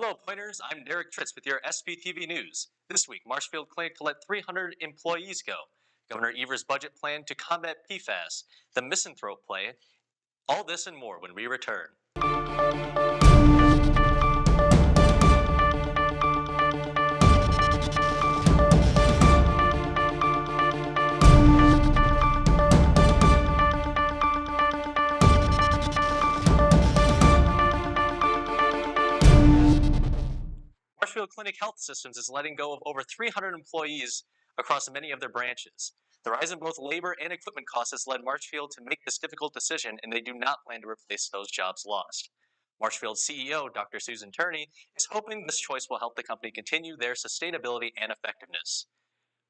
Hello, Pointers. I'm Derek Tritz with your SPTV News. This week, Marshfield Clinic to let 300 employees go. Governor Evers' budget plan to combat PFAS, the misanthrope play. All this and more when we return. Marshfield Clinic Health Systems is letting go of over 300 employees across many of their branches. The rise in both labor and equipment costs has led Marshfield to make this difficult decision, and they do not plan to replace those jobs lost. Marshfield CEO Dr. Susan Turney is hoping this choice will help the company continue their sustainability and effectiveness.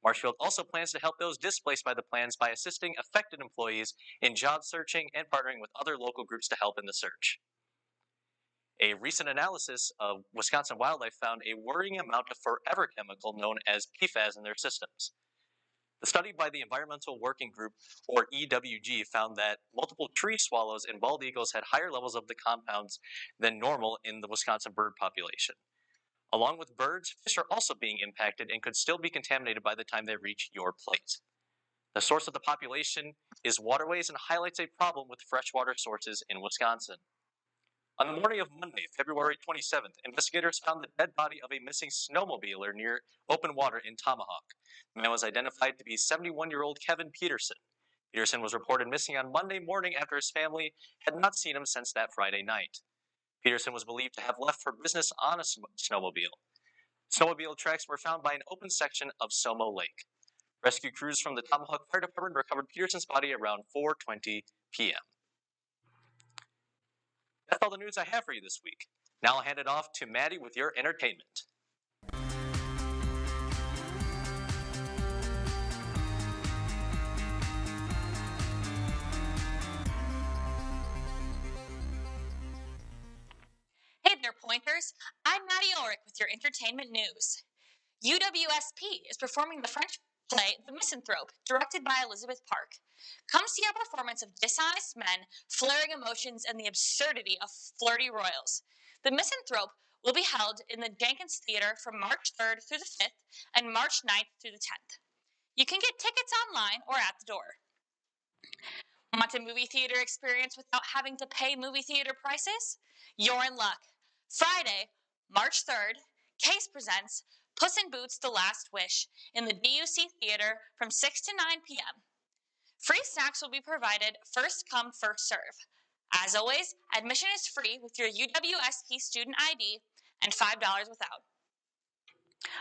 Marshfield also plans to help those displaced by the plans by assisting affected employees in job searching and partnering with other local groups to help in the search. A recent analysis of Wisconsin Wildlife found a worrying amount of forever chemical known as PFAS in their systems. The study by the Environmental Working Group, or EWG, found that multiple tree swallows and bald eagles had higher levels of the compounds than normal in the Wisconsin bird population. Along with birds, fish are also being impacted and could still be contaminated by the time they reach your plate. The source of the population is waterways and highlights a problem with freshwater sources in Wisconsin. On the morning of Monday, February 27th, investigators found the dead body of a missing snowmobiler near open water in Tomahawk. The man was identified to be 71-year-old Kevin Peterson. Peterson was reported missing on Monday morning after his family had not seen him since that Friday night. Peterson was believed to have left for business on a snowmobile. Snowmobile tracks were found by an open section of Somo Lake. Rescue crews from the Tomahawk Fire Department recovered Peterson's body around 4:20 p.m. That's all the news I have for you this week. Now I'll hand it off to Maddie with your entertainment. Hey there, Pointers. I'm Maddie Ullrick with your entertainment news. UWSP is performing the French play The Misanthrope, directed by Elizabeth Park. Come see our performance of dishonest men, flaring emotions, and the absurdity of flirty royals. The Misanthrope will be held in the Jenkins Theater from March 3rd through the 5th and March 9th through the 10th. You can get tickets online or at the door. Want a movie theater experience without having to pay movie theater prices? You're in luck. Friday, March 3rd, Case presents Puss in Boots: The Last Wish in the DUC Theater from 6 to 9 p.m. Free snacks will be provided first come, first serve. As always, admission is free with your UWSP student ID and $5 without.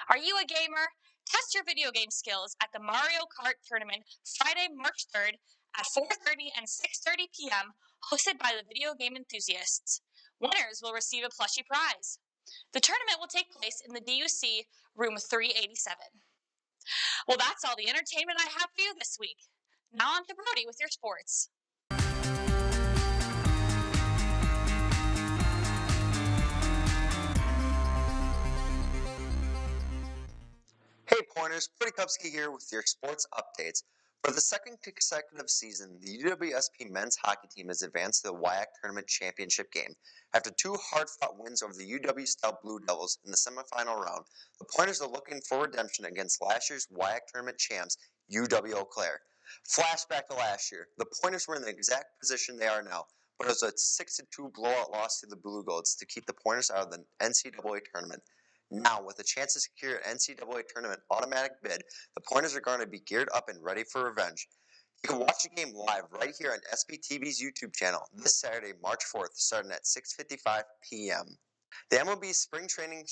Are you a gamer? Test your video game skills at the Mario Kart Tournament Friday, March 3rd at 4:30 and 6:30 p.m., hosted by the video game enthusiasts. Winners will receive a plushie prize. The tournament will take place in the DUC room 387. Well, that's all the entertainment I have for you this week. Now on to Brody with your sports. Hey Pointers, Brody Kupsky here with your sports updates. For the second consecutive season, the UWSP men's hockey team has advanced to the WIAC Tournament Championship game. After two hard-fought wins over the UW-style Blue Devils in the semifinal round, the Pointers are looking for redemption against last year's WIAC Tournament champs, UW-Eau Claire. Flashback to last year, the Pointers were in the exact position they are now, but it was a 6-2 blowout loss to the Blue Goats to keep the Pointers out of the NCAA tournament. Now, with a chance to secure an NCAA tournament automatic bid, the Pointers are going to be geared up and ready for revenge. You can watch the game live right here on SPTV's YouTube channel this Saturday, March 4th, starting at 6:55 p.m. The MLB spring training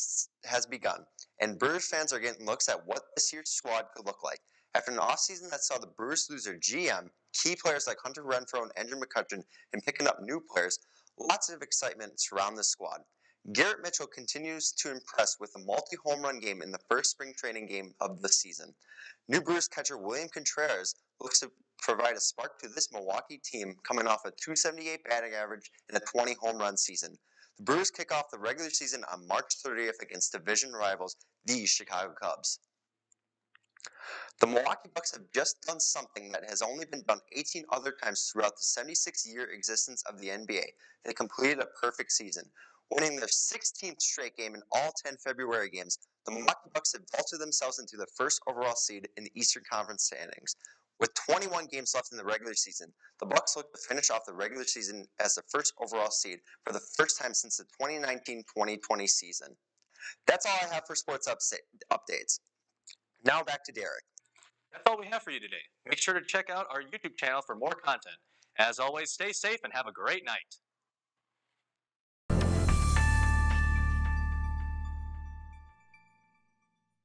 has begun, and Brewers fans are getting looks at what this year's squad could look like. After an offseason that saw the Brewers lose their GM, key players like Hunter Renfroe and Andrew McCutcheon, and picking up new players, lots of excitement surround the squad. Garrett Mitchell continues to impress with a multi-home run game in the first spring training game of the season. New Brewers catcher William Contreras looks to provide a spark to this Milwaukee team coming off a .278 batting average and a 20 home run season. The Brewers kick off the regular season on March 30th against division rivals, the Chicago Cubs. The Milwaukee Bucks have just done something that has only been done 18 other times throughout the 76-year existence of the NBA. They completed a perfect season. Winning their 16th straight game in all 10 February games, the Milwaukee Bucks have vaulted themselves into the first overall seed in the Eastern Conference standings. With 21 games left in the regular season, the Bucks look to finish off the regular season as the first overall seed for the first time since the 2019-2020 season. That's all I have for sports updates. Now back to Derek. That's all we have for you today. Make sure to check out our YouTube channel for more content. As always, stay safe and have a great night.